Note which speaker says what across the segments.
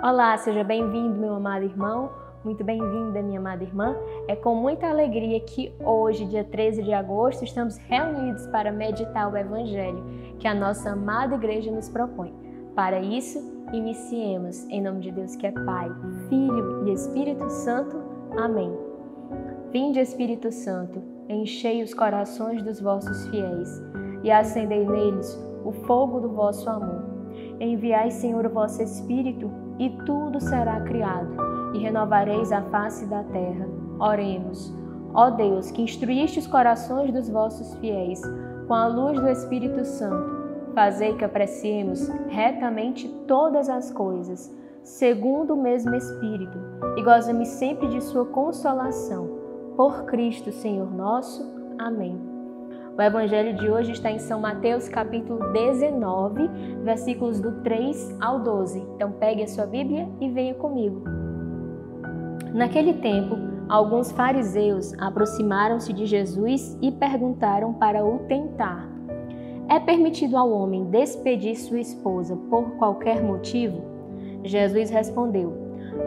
Speaker 1: Olá, seja bem-vindo, meu amado irmão, muito bem-vinda, minha amada irmã. É com muita alegria que hoje, dia 13 de agosto, estamos reunidos para meditar o Evangelho que a nossa amada igreja nos propõe. Para isso, iniciemos em nome de Deus que é Pai, Filho e Espírito Santo. Amém. Vinde, Espírito Santo, enchei os corações dos vossos fiéis e acendei neles o fogo do vosso amor. Enviai, Senhor, o vosso Espírito, e tudo será criado, e renovareis a face da terra. Oremos. Ó Deus, que instruíste os corações dos vossos fiéis com a luz do Espírito Santo, fazei que apreciemos retamente todas as coisas, segundo o mesmo Espírito, e gozemos sempre de sua consolação. Por Cristo, Senhor nosso. Amém. O Evangelho de hoje está em São Mateus, capítulo 19, versículos do 3 ao 12. Então pegue a sua Bíblia e venha comigo. Naquele tempo, alguns fariseus aproximaram-se de Jesus e perguntaram para o tentar: é permitido ao homem despedir sua esposa por qualquer motivo? Jesus respondeu: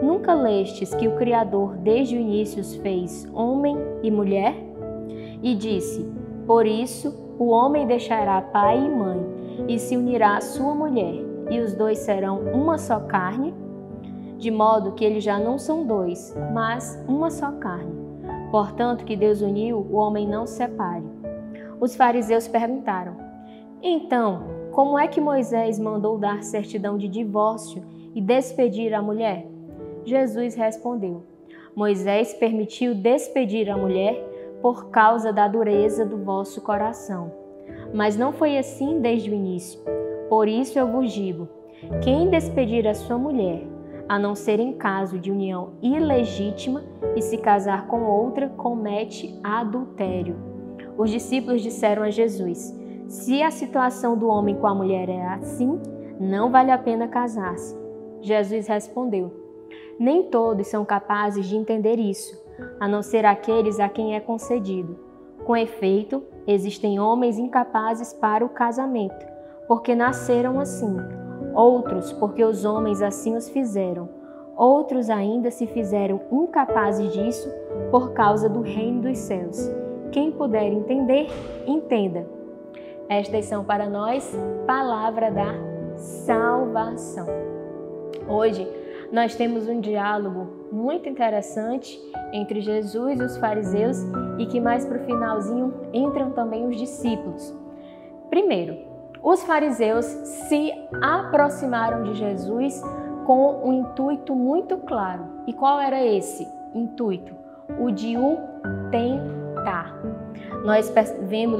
Speaker 1: nunca lestes que o Criador desde o início os fez homem e mulher? E disse: por isso, o homem deixará pai e mãe e se unirá à sua mulher, e os dois serão uma só carne, de modo que eles já não são dois, mas uma só carne. Portanto, que Deus uniu, o homem não separe. Os fariseus perguntaram: então, como é que Moisés mandou dar certidão de divórcio e despedir a mulher? Jesus respondeu: Moisés permitiu despedir a mulher por causa da dureza do vosso coração. Mas não foi assim desde o início. Por isso eu vos digo: quem despedir a sua mulher, a não ser em caso de união ilegítima, e se casar com outra, comete adultério. Os discípulos disseram a Jesus: se a situação do homem com a mulher é assim, não vale a pena casar-se. Jesus respondeu: nem todos são capazes de entender isso, a não ser aqueles a quem é concedido. Com efeito, existem homens incapazes para o casamento, porque nasceram assim, outros porque os homens assim os fizeram, outros ainda se fizeram incapazes disso por causa do reino dos céus. Quem puder entender, entenda. Estas são para nós palavra da salvação. Hoje, nós temos um diálogo muito interessante entre Jesus e os fariseus e que mais para o finalzinho entram também os discípulos. Primeiro, os fariseus se aproximaram de Jesus com um intuito muito claro. E qual era esse intuito? O de o tentar. Nós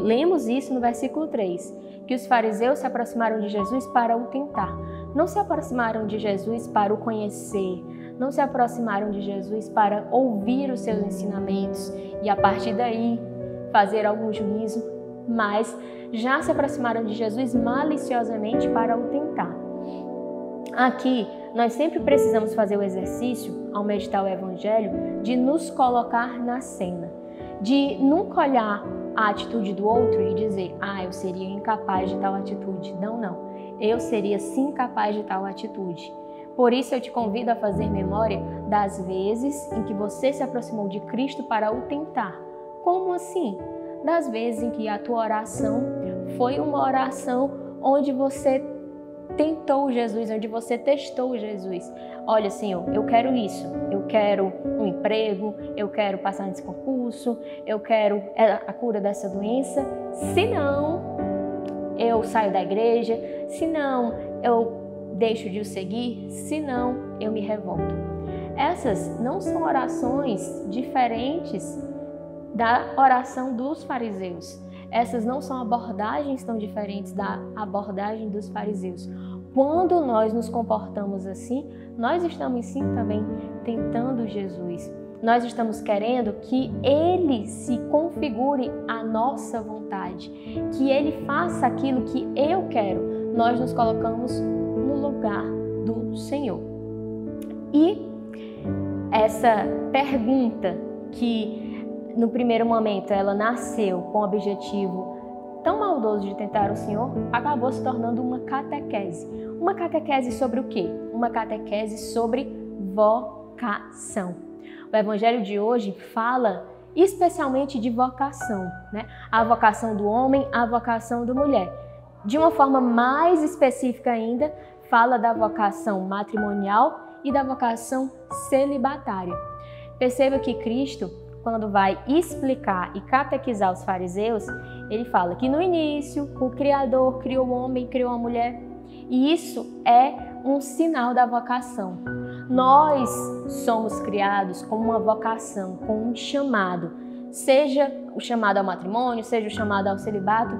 Speaker 1: lemos isso no versículo 3, que os fariseus se aproximaram de Jesus para o tentar. Não se aproximaram de Jesus para o conhecer, não se aproximaram de Jesus para ouvir os seus ensinamentos e a partir daí fazer algum juízo, mas já se aproximaram de Jesus maliciosamente para o tentar. Aqui, nós sempre precisamos fazer o exercício, ao meditar o Evangelho, de nos colocar na cena, de nunca olhar a atitude do outro e dizer: eu seria incapaz de tal atitude. Não. Eu seria sim capaz de tal atitude. Por isso eu te convido a fazer memória das vezes em que você se aproximou de Cristo para o tentar. Como assim? Das vezes em que a tua oração foi uma oração onde você tentou Jesus, onde você testou Jesus. Olha, Senhor, eu quero isso, eu quero um emprego, eu quero passar nesse concurso, eu quero a cura dessa doença, senão eu saio da igreja, senão eu deixo de o seguir, senão eu me revolto. Essas não são orações diferentes da oração dos fariseus. Essas não são abordagens tão diferentes da abordagem dos fariseus. Quando nós nos comportamos assim, nós estamos sim também tentando Jesus. Nós estamos querendo que Ele se configure à nossa vontade, que Ele faça aquilo que eu quero. Nós nos colocamos no lugar do Senhor. E essa pergunta que no primeiro momento ela nasceu com o objetivo tão maldoso de tentar o Senhor, acabou se tornando uma catequese. Uma catequese sobre o quê? uma catequese sobre vocação. O Evangelho de hoje fala especialmente de vocação, né? A vocação do homem, a vocação da mulher. De uma forma mais específica ainda, fala da vocação matrimonial e da vocação celibatária. Perceba que Cristo, quando vai explicar e catequizar os fariseus, ele fala que no início o Criador criou o homem, criou a mulher, e isso é um sinal da vocação. Nós somos criados com uma vocação, com um chamado, seja o chamado ao matrimônio, seja o chamado ao celibato.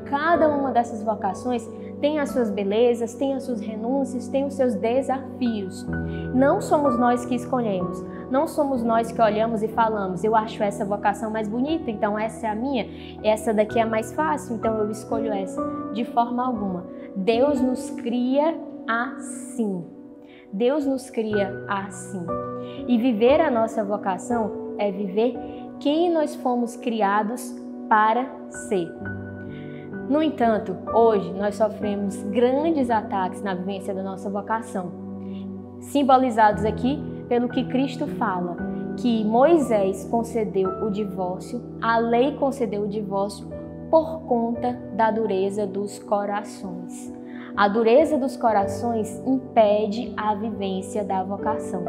Speaker 1: Cada uma dessas vocações tem as suas belezas, tem as suas renúncias, tem os seus desafios. Não somos nós que escolhemos, não somos nós que olhamos e falamos, eu acho essa vocação mais bonita, então essa é a minha, essa daqui é mais fácil, então eu escolho essa. De forma alguma. Deus nos cria assim. Deus nos cria assim. E viver a nossa vocação é viver quem nós fomos criados para ser. No entanto, hoje nós sofremos grandes ataques na vivência da nossa vocação, simbolizados aqui pelo que Cristo fala, que Moisés concedeu o divórcio, a lei concedeu o divórcio por conta da dureza dos corações. A dureza dos corações impede a vivência da vocação.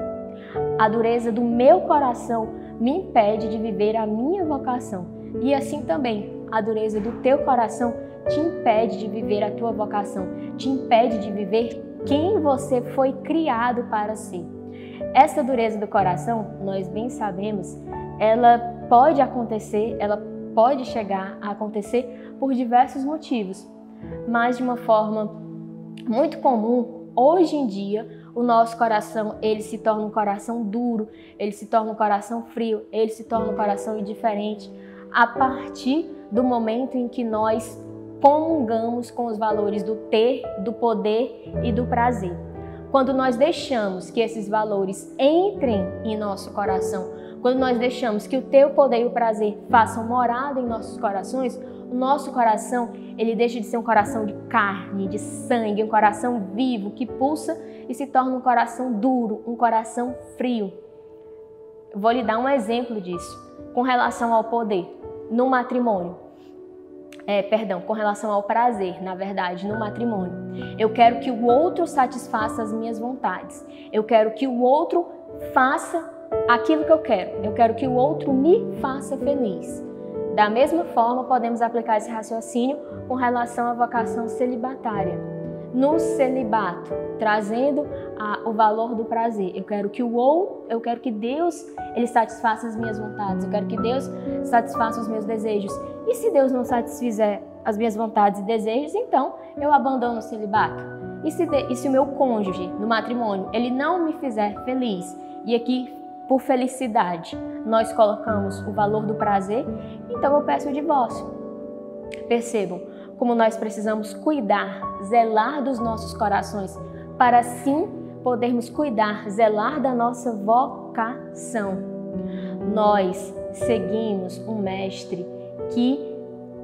Speaker 1: A dureza do meu coração me impede de viver a minha vocação. E assim também, a dureza do teu coração te impede de viver a tua vocação, te impede de viver quem você foi criado para ser. Essa dureza do coração, nós bem sabemos, ela pode acontecer, ela pode chegar a acontecer por diversos motivos, mas de uma forma muito comum, hoje em dia, o nosso coração, ele se torna um coração duro, ele se torna um coração frio, ele se torna um coração indiferente, a partir do momento em que nós comungamos com os valores do ter, do poder e do prazer. Quando nós deixamos que esses valores entrem em nosso coração, quando nós deixamos que o teu poder e o prazer façam morada em nossos corações, o nosso coração, ele deixa de ser um coração de carne, de sangue, um coração vivo que pulsa e se torna um coração duro, um coração frio. Eu vou lhe dar um exemplo disso com relação ao poder no matrimônio. Com relação ao prazer, na verdade, no matrimônio. Eu quero que o outro satisfaça as minhas vontades. Eu quero que o outro faça aquilo que eu quero. Eu quero que o outro me faça feliz. Da mesma forma, podemos aplicar esse raciocínio com relação à vocação celibatária. No celibato, trazendo o valor do prazer. Eu quero que Deus ele satisfaça as minhas vontades. Eu quero que Deus satisfaça os meus desejos. E se Deus não satisfizer as minhas vontades e desejos, então eu abandono o celibato. E se o meu cônjuge no matrimônio ele não me fizer feliz, e aqui por felicidade nós colocamos o valor do prazer, então eu peço o divórcio. Percebam como nós precisamos cuidar, zelar dos nossos corações, para assim podermos cuidar, zelar da nossa vocação. Nós seguimos um mestre que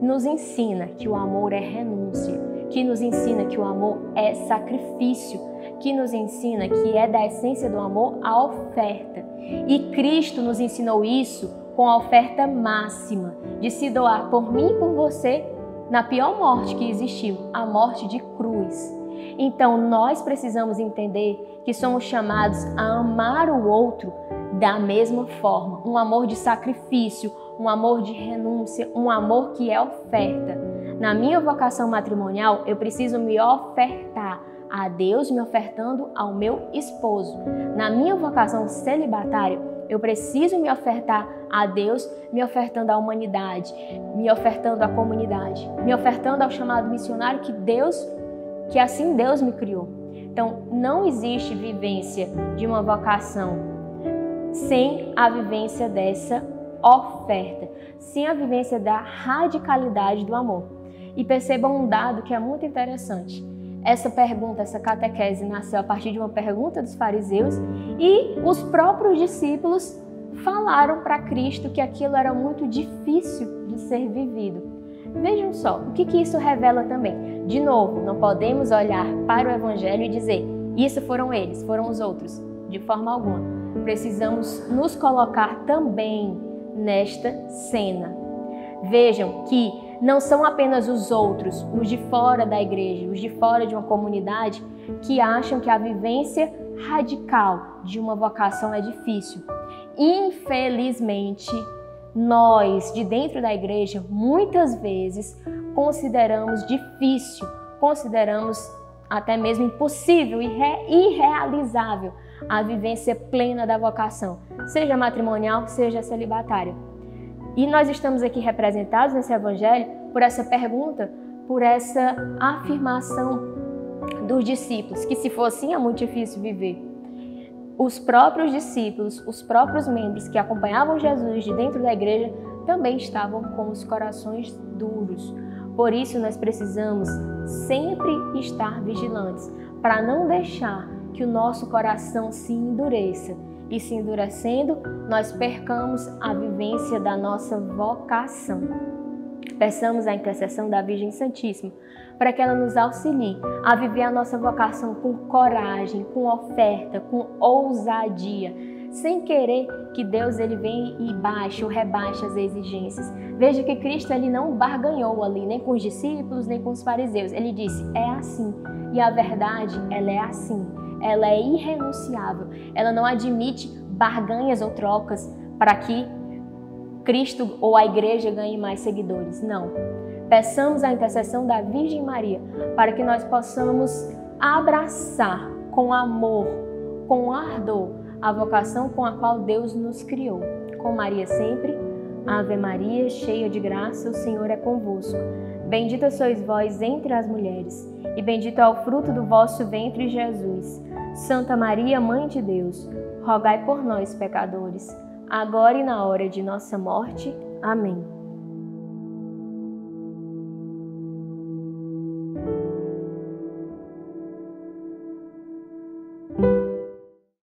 Speaker 1: nos ensina que o amor é renúncia, que nos ensina que o amor é sacrifício, que nos ensina que é da essência do amor a oferta. E Cristo nos ensinou isso com a oferta máxima, de se doar por mim e por você na pior morte que existiu, a morte de cruz. Então nós precisamos entender que somos chamados a amar o outro da mesma forma, um amor de sacrifício, um amor de renúncia, um amor que é oferta. Na minha vocação matrimonial, eu preciso me ofertar a Deus, me ofertando ao meu esposo. Na minha vocação celibatária, eu preciso me ofertar a Deus, me ofertando à humanidade, me ofertando à comunidade, me ofertando ao chamado missionário que assim Deus me criou. Então, não existe vivência de uma vocação sem a vivência dessa oferta, sem a vivência da radicalidade do amor. E percebam um dado que é muito interessante. Essa pergunta, essa catequese nasceu a partir de uma pergunta dos fariseus e os próprios discípulos falaram para Cristo que aquilo era muito difícil de ser vivido. Vejam só, o que isso revela também? De novo, não podemos olhar para o Evangelho e dizer Isso foram eles, foram os outros, de forma alguma. Precisamos nos colocar também nesta cena. Vejam que não são apenas os outros, os de fora da igreja, os de fora de uma comunidade, que acham que a vivência radical de uma vocação é difícil. Infelizmente, nós, de dentro da igreja, muitas vezes consideramos difícil, consideramos até mesmo impossível e irrealizável a vivência plena da vocação, seja matrimonial, seja celibatária. E nós estamos aqui representados nesse evangelho por essa pergunta, por essa afirmação dos discípulos, que se for assim é muito difícil viver. Os próprios discípulos, os próprios membros que acompanhavam Jesus de dentro da igreja também estavam com os corações duros. Por isso nós precisamos sempre estar vigilantes, para não deixar que o nosso coração se endureça. E se endurecendo, nós percamos a vivência da nossa vocação. Peçamos a intercessão da Virgem Santíssima para que ela nos auxilie a viver a nossa vocação com coragem, com oferta, com ousadia, sem querer que Deus ele venha e baixe ou rebaixe as exigências. Veja que Cristo ele não barganhou ali, nem com os discípulos, nem com os fariseus. Ele disse, é assim. E a verdade, ela é assim. Ela é irrenunciável. Ela não admite barganhas ou trocas para que Cristo ou a igreja ganhe mais seguidores. Não. Peçamos a intercessão da Virgem Maria para que nós possamos abraçar com amor, com ardor, a vocação com a qual Deus nos criou. Com Maria sempre, Ave Maria, cheia de graça, o Senhor é convosco. Bendita sois vós entre as mulheres, e bendito é o fruto do vosso ventre, Jesus. Santa Maria, Mãe de Deus, rogai por nós, pecadores, agora e na hora de nossa morte. Amém.